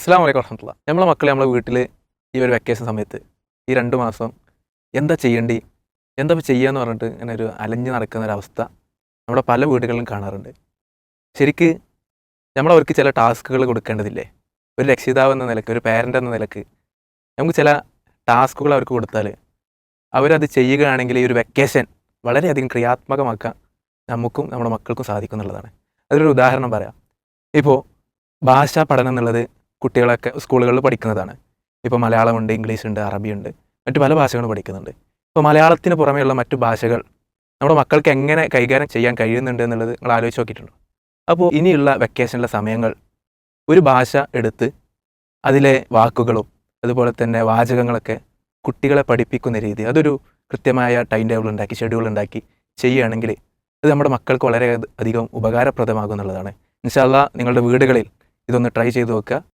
അസ്സലാമു അലൈക്കും വറഹ്മത്തുള്ളാഹി. നമ്മളെ മക്കളെ നമ്മളെ വീട്ടിൽ ഈ ഒരു വെക്കേഷൻ സമയത്ത് ഈ 2 മാസം എന്താ ചെയ്യേണ്ടി, എന്താ ചെയ്യാന്ന് പറഞ്ഞിട്ട് ഇങ്ങനെ ഒരു അലഞ്ഞ് നടക്കുന്ന ഒരവസ്ഥ നമ്മുടെ പല വീടുകളിലും കാണാറുണ്ട്. ശരിക്ക് നമ്മളവർക്ക് ചില ടാസ്കുകൾ കൊടുക്കേണ്ടതില്ലേ? ഒരു രക്ഷിതാവ് എന്ന നിലക്ക്, ഒരു പാരന്റ് എന്ന നിലക്ക് നമുക്ക് ചില ടാസ്കുകൾ അവർക്ക് കൊടുത്താൽ അവരത് ചെയ്യുകയാണെങ്കിൽ ഈ ഒരു വെക്കേഷൻ വളരെയധികം ക്രിയാത്മകമാക്കാൻ നമുക്കും നമ്മുടെ മക്കൾക്കും സാധിക്കും എന്നുള്ളതാണ്. അതിലൊരു ഉദാഹരണം പറയാം. ഇപ്പോൾ ഭാഷാ പഠനം എന്നുള്ളത് കുട്ടികളൊക്കെ സ്കൂളുകളിൽ പഠിക്കുന്നതാണ്. ഇപ്പോൾ മലയാളമുണ്ട്, ഇംഗ്ലീഷുണ്ട്, അറബിയുണ്ട്, മറ്റു പല ഭാഷകളും പഠിക്കുന്നുണ്ട്. ഇപ്പോൾ മലയാളത്തിന് പുറമെയുള്ള മറ്റു ഭാഷകൾ നമ്മുടെ മക്കൾക്ക് എങ്ങനെ കൈകാര്യം ചെയ്യാൻ കഴിയുന്നുണ്ട് എന്നുള്ളത് നിങ്ങൾ ആലോചിച്ച് നോക്കിയിട്ടുണ്ടോ? അപ്പോൾ ഇനിയുള്ള വെക്കേഷനിലെ സമയങ്ങൾ ഒരു ഭാഷ എടുത്ത് അതിലെ വാക്കുകളും അതുപോലെ തന്നെ വാചകങ്ങളൊക്കെ കുട്ടികളെ പഠിപ്പിക്കുന്ന രീതി, അതൊരു കൃത്യമായ ടൈം ടേബിൾ ഉണ്ടാക്കി, ഷെഡ്യൂൾ ഉണ്ടാക്കി ചെയ്യുകയാണെങ്കിൽ അത് നമ്മുടെ മക്കൾക്ക് വളരെ അധികം ഉപകാരപ്രദമാകും എന്നുള്ളതാണ്. ഇൻഷാ അല്ലാഹ് നിങ്ങളുടെ വീടുകളിൽ ഇതൊന്ന് ട്രൈ ചെയ്ത് നോക്കുക.